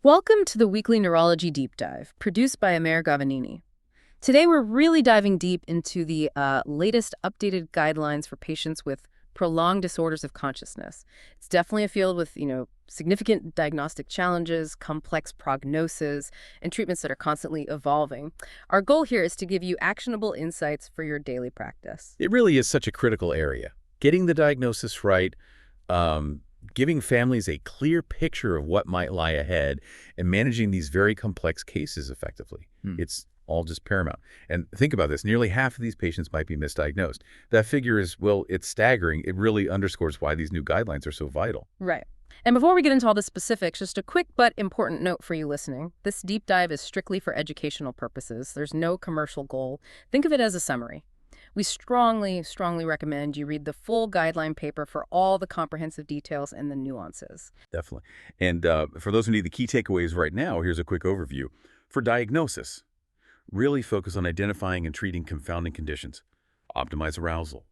Welcome to the weekly Neurology Deep Dive, produced by American Academy. Today, we're really diving deep into the latest updated guidelines for patients with prolonged disorders of consciousness. It's definitely a field with, significant diagnostic challenges, complex prognosis, and treatments that are constantly evolving. Our goal here is to give you actionable insights for your daily practice. It really is such a critical area. Getting the diagnosis right, giving families a clear picture of what might lie ahead, and managing these very complex cases effectively. It's all just paramount. And think about this. Nearly half of these patients might be misdiagnosed. That figure is, well, it's staggering. It really underscores why these new guidelines are so vital. Right. And before we get into all the specifics, just a quick but important note for you listening. This deep dive is strictly for educational purposes. There's no commercial goal. Think of it as a summary. We strongly, strongly recommend you read the full guideline paper for all the comprehensive details and the nuances. Definitely. And for those who need the key takeaways right now, here's a quick overview. For diagnosis, really focus on identifying and treating confounding conditions, optimize arousal,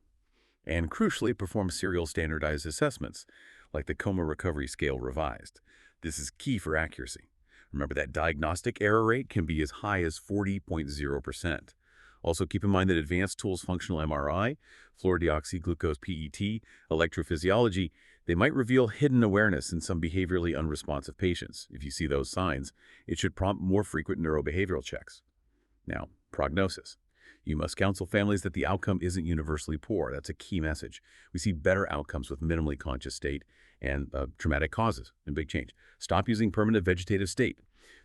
and crucially perform serial standardized assessments, like the Coma Recovery Scale Revised. This is key for accuracy. Remember that diagnostic error rate can be as high as 40.0%. Also, keep in mind that advanced tools, functional MRI, fluorodeoxyglucose PET, electrophysiology, they might reveal hidden awareness in some behaviorally unresponsive patients. If you see those signs, it should prompt more frequent neurobehavioral checks. Now, prognosis. You must counsel families that the outcome isn't universally poor. That's a key message. We see better outcomes with minimally conscious state and traumatic causes and big change. Stop using permanent vegetative state.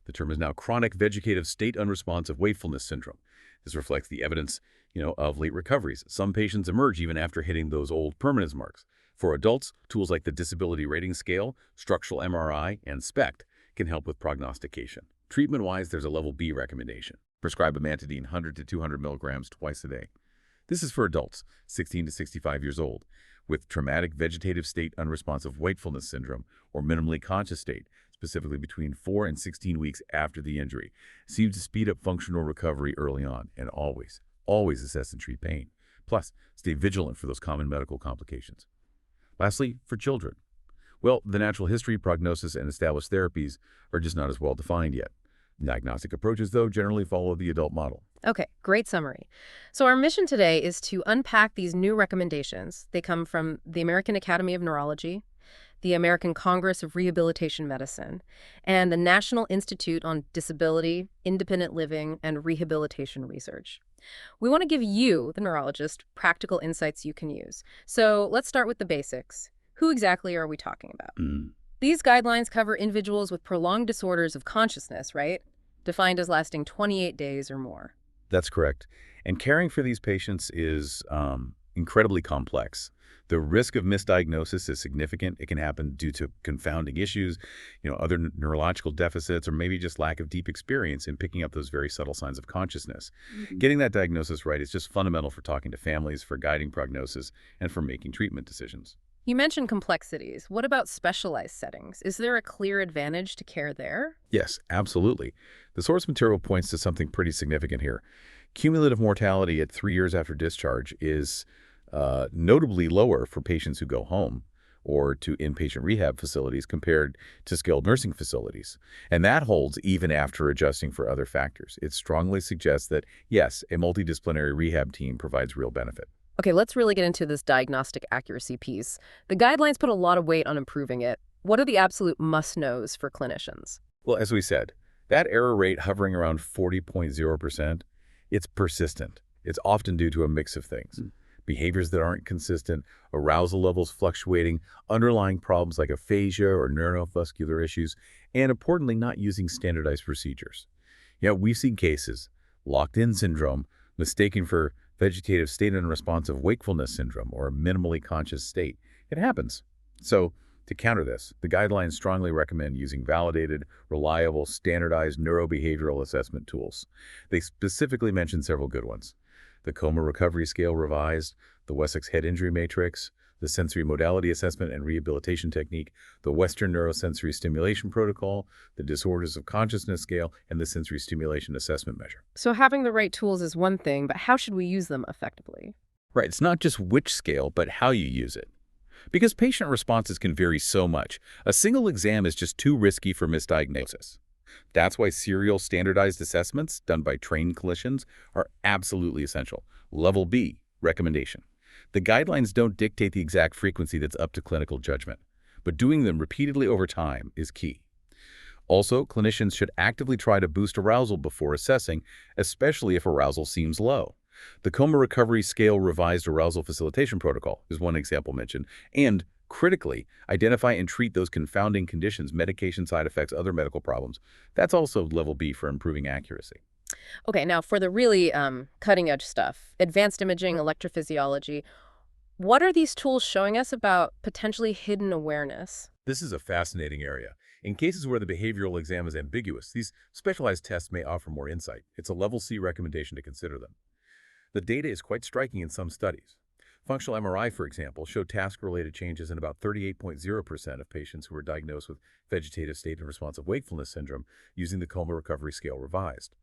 The term is now chronic vegetative state unresponsive wakefulness syndrome. This reflects the evidence, of late recoveries. Some patients emerge even after hitting those old permanence marks. For adults, tools like the Disability Rating Scale, Structural MRI, and SPECT can help with prognostication. Treatment-wise, there's a level B recommendation. Prescribe amantadine 100 to 200 milligrams twice a day. This is for adults, 16 to 65 years old, with traumatic vegetative state unresponsive wakefulness syndrome or minimally conscious state, specifically between 4 and 16 weeks after the injury, seems to speed up functional recovery early on, and always assess and treat pain. Plus, stay vigilant for those common medical complications. Lastly, for children. Well, the natural history, prognosis, and established therapies are just not as well defined yet. Diagnostic approaches, though, generally follow the adult model. Okay, great summary. So our mission today is to unpack these new recommendations. They come from the American Academy of Neurology, the American Congress of Rehabilitation Medicine, and the National Institute on Disability, Independent Living, and Rehabilitation Research. We want to give you, the neurologist, practical insights you can use. So let's start with the basics. Who exactly are we talking about? These guidelines cover individuals with prolonged disorders of consciousness, right? Defined as lasting 28 days or more. That's correct. And caring for these patients is incredibly complex. The risk of misdiagnosis is significant. It can happen due to confounding issues, other neurological deficits, or maybe just lack of deep experience in picking up those very subtle signs of consciousness. Getting that diagnosis right is just fundamental for talking to families, for guiding prognosis, and for making treatment decisions. You mentioned complexities. What about specialized settings? Is there a clear advantage to care there? Yes, absolutely. The source material points to something pretty significant here. Cumulative mortality at 3 years after discharge is notably lower for patients who go home or to inpatient rehab facilities compared to skilled nursing facilities. And that holds even after adjusting for other factors. It strongly suggests that, yes, a multidisciplinary rehab team provides real benefit. Okay, let's really get into this diagnostic accuracy piece. The guidelines put a lot of weight on improving it. What are the absolute must-knows for clinicians? Well, as we said, that error rate hovering around 40.0%, it's persistent. It's often due to a mix of things. Behaviors that aren't consistent, arousal levels fluctuating, underlying problems like aphasia or neuromuscular issues, and importantly, not using standardized procedures. We've seen cases, locked-in syndrome, mistaken for vegetative state unresponsive wakefulness syndrome or a minimally conscious state. It happens. So, to counter this, the guidelines strongly recommend using validated, reliable, standardized neurobehavioral assessment tools. They specifically mention several good ones. The Coma Recovery Scale Revised, the Wessex Head Injury Matrix, the Sensory Modality Assessment and Rehabilitation Technique, the Western Neurosensory Stimulation Protocol, the Disorders of Consciousness Scale, and the Sensory Stimulation Assessment Measure. So having the right tools is one thing, but how should we use them effectively? Right, it's not just which scale, but how you use it. Because patient responses can vary so much, a single exam is just too risky for misdiagnosis. That's why serial standardized assessments done by trained clinicians are absolutely essential. Level B, recommendation. The guidelines don't dictate the exact frequency that's up to clinical judgment, but doing them repeatedly over time is key. Also, clinicians should actively try to boost arousal before assessing, especially if arousal seems low. The Coma Recovery Scale Revised Arousal Facilitation Protocol is one example mentioned, and critically, identify and treat those confounding conditions, medication side effects, other medical problems. That's also level B for improving accuracy. Okay, now for the really cutting-edge stuff, advanced imaging, electrophysiology, what are these tools showing us about potentially hidden awareness? This is a fascinating area. In cases where the behavioral exam is ambiguous, these specialized tests may offer more insight. It's a level C recommendation to consider them. The data is quite striking in some studies. Functional MRI, for example, showed task-related changes in about 38.0% of patients who were diagnosed with vegetative state and responsive wakefulness syndrome using the Coma Recovery Scale Revised.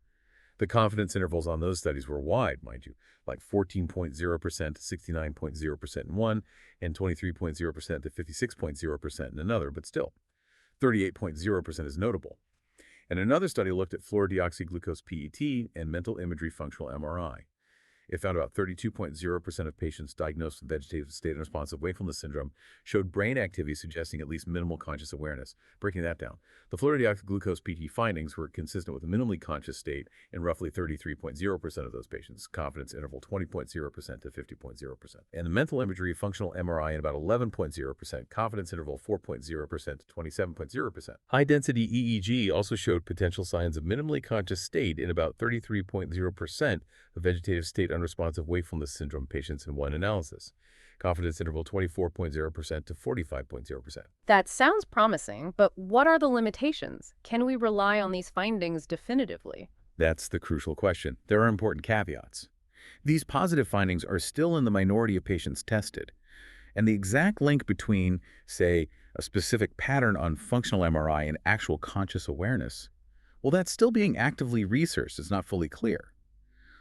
The confidence intervals on those studies were wide, mind you, like 14.0% to 69.0% in one and 23.0% to 56.0% in another, but still, 38.0% is notable. And another study looked at fluorodeoxyglucose PET and mental imagery functional MRI. It found about 32.0% of patients diagnosed with vegetative state unresponsive wakefulness syndrome showed brain activity suggesting at least minimal conscious awareness. Breaking that down, the fluorodeoxyglucose PT findings were consistent with a minimally conscious state in roughly 33.0% of those patients, confidence interval 20.0% to 50.0%. And the mental imagery functional MRI in about 11.0%, confidence interval 4.0% to 27.0%. High-density EEG also showed potential signs of minimally conscious state in about 33.0% of vegetative state unresponsive wakefulness syndrome patients in one analysis. Confidence interval 24.0% to 45.0%. That sounds promising, but what are the limitations? Can we rely on these findings definitively? That's the crucial question. There are important caveats. These positive findings are still in the minority of patients tested, and the exact link between, say, a specific pattern on functional MRI and actual conscious awareness, well, that's still being actively researched. It's not fully clear.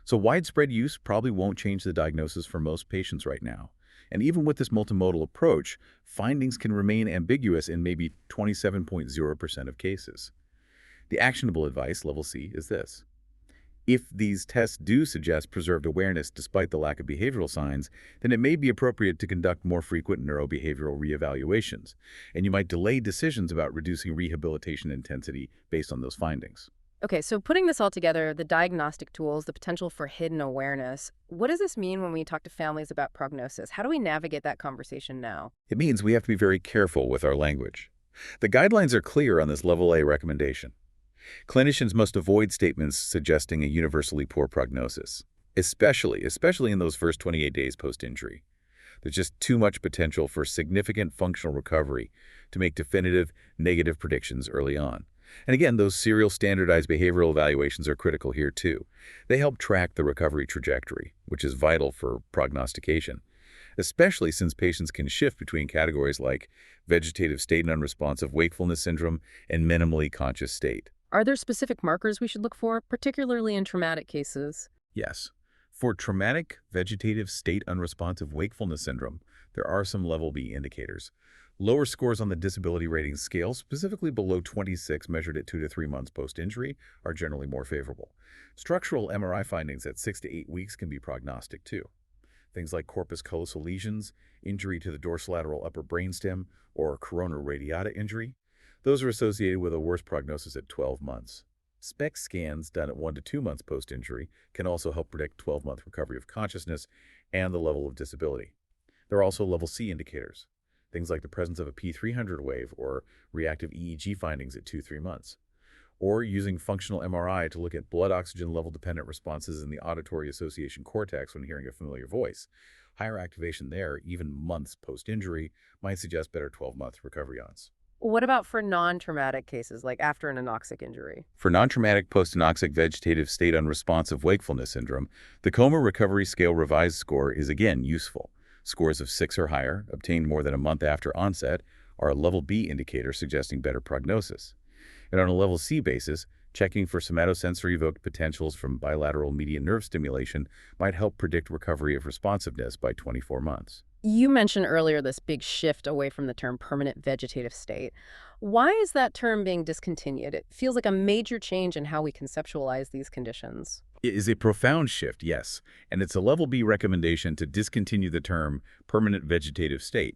So widespread use probably won't change the diagnosis for most patients right now. And even with this multimodal approach, findings can remain ambiguous in maybe 27.0% of cases. The actionable advice, level C, is this. If these tests do suggest preserved awareness despite the lack of behavioral signs, then it may be appropriate to conduct more frequent neurobehavioral reevaluations, and you might delay decisions about reducing rehabilitation intensity based on those findings. Okay, so putting this all together, the diagnostic tools, the potential for hidden awareness, what does this mean when we talk to families about prognosis? How do we navigate that conversation now? It means we have to be very careful with our language. The guidelines are clear on this level A recommendation. Clinicians must avoid statements suggesting a universally poor prognosis, especially in those first 28 days post-injury. There's just too much potential for significant functional recovery to make definitive negative predictions early on. And again, those serial standardized behavioral evaluations are critical here too. They help track the recovery trajectory, which is vital for prognostication, especially since patients can shift between categories like vegetative state and unresponsive wakefulness syndrome and minimally conscious state. Are there specific markers we should look for, particularly in traumatic cases? Yes. For traumatic vegetative state unresponsive wakefulness syndrome, there are some level B indicators. Lower scores on the disability rating scale, specifically below 26 measured at 2 to 3 months post-injury, are generally more favorable. Structural MRI findings at 6 to 8 weeks can be prognostic too. Things like corpus callosal lesions, injury to the dorsolateral upper brainstem, or corona radiata injury, those are associated with a worse prognosis at 12 months. SPECT scans done at 1 to 2 months post-injury can also help predict 12-month recovery of consciousness and the level of disability. There are also level C indicators, things like the presence of a P300 wave or reactive EEG findings at 2-3 months, or using functional MRI to look at blood oxygen level dependent responses in the auditory association cortex when hearing a familiar voice. Higher activation there, even months post-injury, might suggest better 12-month recovery odds. What about for non-traumatic cases, like after an anoxic injury? For non-traumatic post-anoxic vegetative state unresponsive wakefulness syndrome, the Coma Recovery Scale Revised score is again useful. Scores of 6 or higher, obtained more than a month after onset, are a level B indicator suggesting better prognosis. And on a level C basis, checking for somatosensory evoked potentials from bilateral median nerve stimulation might help predict recovery of responsiveness by 24 months. You mentioned earlier this big shift away from the term permanent vegetative state. Why is that term being discontinued? It feels like a major change in how we conceptualize these conditions. It is a profound shift, yes, and it's a level B recommendation to discontinue the term permanent vegetative state.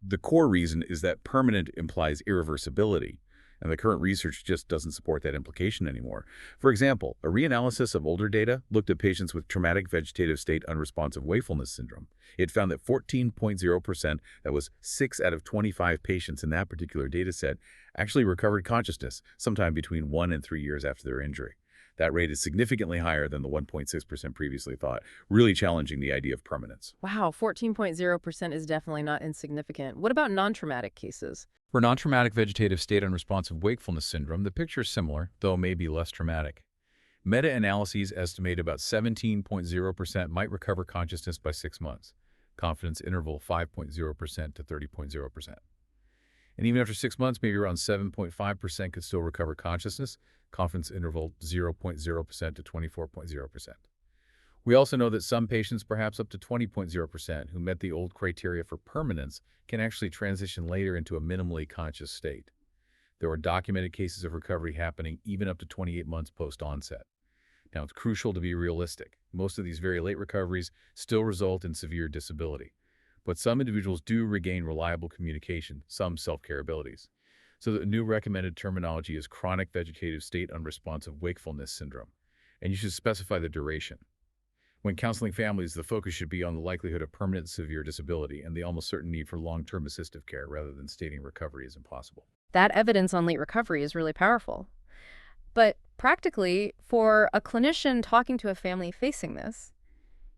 The core reason is that permanent implies irreversibility, and the current research just doesn't support that implication anymore. For example, a reanalysis of older data looked at patients with traumatic vegetative state unresponsive wakefulness syndrome. It found that 14.0%, that was 6 out of 25 patients in that particular data set, actually recovered consciousness sometime between 1 and 3 years after their injury. That rate is significantly higher than the 1.6% previously thought, really challenging the idea of permanence. Wow, 14.0% is definitely not insignificant. What about non-traumatic cases? For non-traumatic vegetative state unresponsive wakefulness syndrome, the picture is similar, though maybe less traumatic. Meta-analyses estimate about 17.0% might recover consciousness by 6 months. Confidence interval 5.0% to 30.0%. And even after 6 months, maybe around 7.5% could still recover consciousness. Confidence interval 0.0% to 24.0%. We also know that some patients, perhaps up to 20.0%, who met the old criteria for permanence, can actually transition later into a minimally conscious state. There are documented cases of recovery happening even up to 28 months post-onset. Now, it's crucial to be realistic. Most of these very late recoveries still result in severe disability. But some individuals do regain reliable communication, some self-care abilities. So the new recommended terminology is chronic vegetative state unresponsive wakefulness syndrome, and you should specify the duration. When counseling families, the focus should be on the likelihood of permanent severe disability and the almost certain need for long-term assistive care rather than stating recovery is impossible. That evidence on late recovery is really powerful. But practically, for a clinician talking to a family facing this,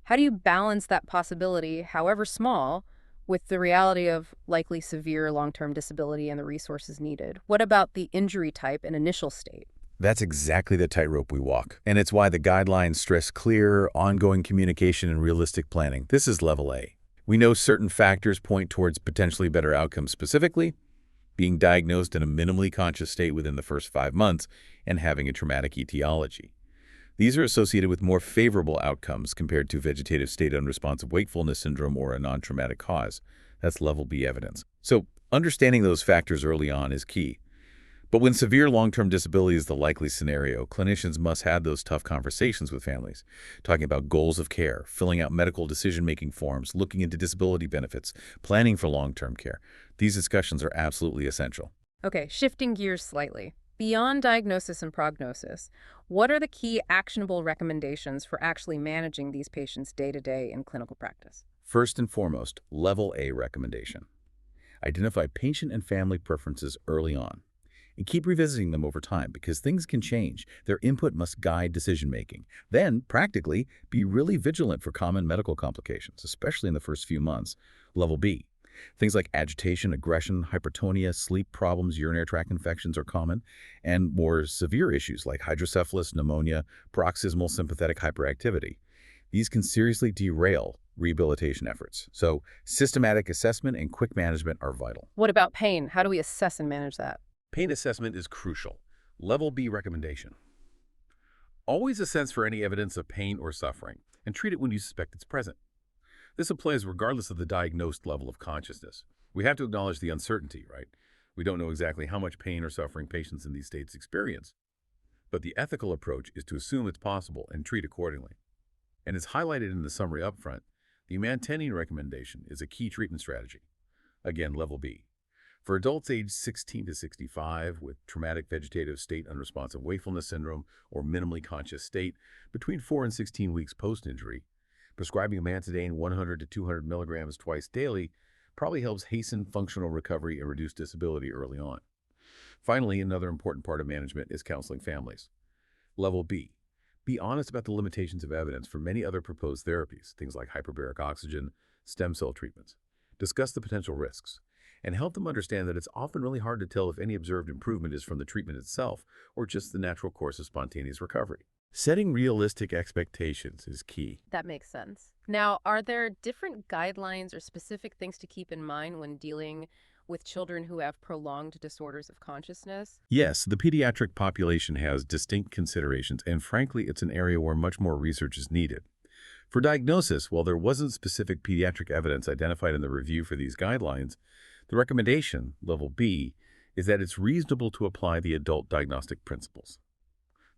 how do you balance that possibility, however small, with the reality of likely severe long-term disability and the resources needed? What about the injury type and initial state? That's exactly the tightrope we walk. And it's why the guidelines stress clear, ongoing communication and realistic planning. This is level A. We know certain factors point towards potentially better outcomes, specifically being diagnosed in a minimally conscious state within the first 5 months and having a traumatic etiology. These are associated with more favorable outcomes compared to vegetative state unresponsive wakefulness syndrome or a non-traumatic cause. That's level B evidence. So understanding those factors early on is key. But when severe long-term disability is the likely scenario, clinicians must have those tough conversations with families, talking about goals of care, filling out medical decision-making forms, looking into disability benefits, planning for long-term care. These discussions are absolutely essential. Okay, shifting gears slightly. Beyond diagnosis and prognosis, what are the key actionable recommendations for actually managing these patients day-to-day in clinical practice? First and foremost, level A recommendation. Identify patient and family preferences early on, and keep revisiting them over time because things can change. Their input must guide decision-making. Then, practically, be really vigilant for common medical complications, especially in the first few months. Level B. Things like agitation, aggression, hypertonia, sleep problems, urinary tract infections are common, and more severe issues like hydrocephalus, pneumonia, paroxysmal sympathetic hyperactivity. These can seriously derail rehabilitation efforts. So, systematic assessment and quick management are vital. What about pain? How do we assess and manage that? Pain assessment is crucial. Level B recommendation. Always assess for any evidence of pain or suffering, and treat it when you suspect it's present. This applies regardless of the diagnosed level of consciousness. We have to acknowledge the uncertainty, right? We don't know exactly how much pain or suffering patients in these states experience. But the ethical approach is to assume it's possible and treat accordingly. And as highlighted in the summary upfront, the amantadine recommendation is a key treatment strategy. Again, level B. For adults aged 16 to 65 with traumatic vegetative state unresponsive wakefulness syndrome or minimally conscious state between 4 and 16 weeks post-injury, prescribing amantadine 100 to 200 milligrams twice daily probably helps hasten functional recovery and reduce disability early on. Finally, another important part of management is counseling families. Level B. Be honest about the limitations of evidence for many other proposed therapies, things like hyperbaric oxygen, stem cell treatments. Discuss the potential risks, and help them understand that it's often really hard to tell if any observed improvement is from the treatment itself or just the natural course of spontaneous recovery. Setting realistic expectations is key. That makes sense. Now, are there different guidelines or specific things to keep in mind when dealing with children who have prolonged disorders of consciousness? Yes, the pediatric population has distinct considerations, and frankly, it's an area where much more research is needed. For diagnosis, while there wasn't specific pediatric evidence identified in the review for these guidelines, the recommendation, level B, is that it's reasonable to apply the adult diagnostic principles.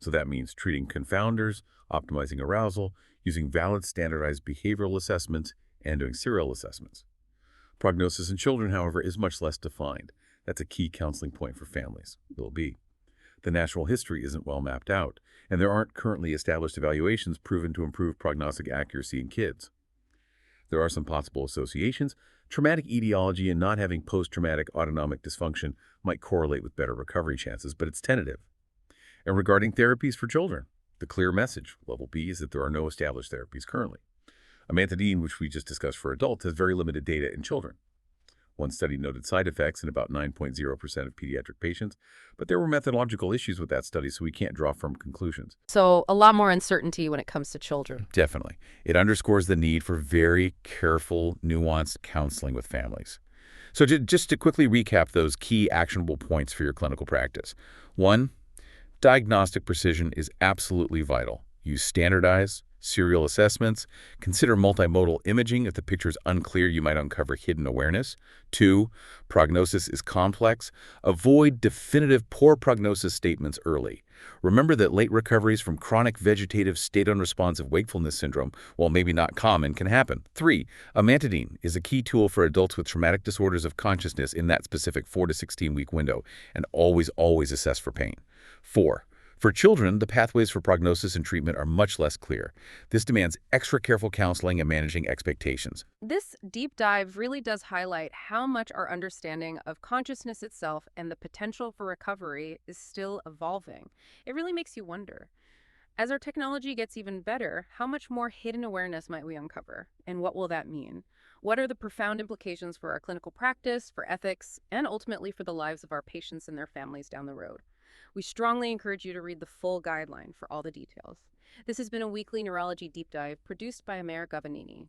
So that means treating confounders, optimizing arousal, using valid standardized behavioral assessments, and doing serial assessments. Prognosis in children, however, is much less defined. That's a key counseling point for families. Level B. The natural history isn't well mapped out, and there aren't currently established evaluations proven to improve prognostic accuracy in kids. There are some possible associations. Traumatic etiology and not having post-traumatic autonomic dysfunction might correlate with better recovery chances, but it's tentative. And regarding therapies for children, the clear message, level B, is that there are no established therapies currently. Amantadine, which we just discussed for adults, has very limited data in children. One study noted side effects in about 9.0% of pediatric patients, but there were methodological issues with that study, so we can't draw firm conclusions. So a lot more uncertainty when it comes to children. Definitely. It underscores the need for very careful, nuanced counseling with families. So just to quickly recap those key actionable points for your clinical practice. 1, diagnostic precision is absolutely vital. Use standardized, serial assessments. Consider multimodal imaging. If the picture is unclear, you might uncover hidden awareness. 2, prognosis is complex. Avoid definitive poor prognosis statements early. Remember that late recoveries from chronic vegetative state-unresponsive wakefulness syndrome, while maybe not common, can happen. 3, amantadine is a key tool for adults with traumatic disorders of consciousness in that specific 4 to 16-week window, and always assess for pain. 4, for children, the pathways for prognosis and treatment are much less clear. This demands extra careful counseling and managing expectations. This deep dive really does highlight how much our understanding of consciousness itself and the potential for recovery is still evolving. It really makes you wonder, as our technology gets even better, how much more hidden awareness might we uncover? And what will that mean? What are the profound implications for our clinical practice, for ethics, and ultimately for the lives of our patients and their families down the road? We strongly encourage you to read the full guideline for all the details. This has been a weekly neurology deep dive produced by America Academy.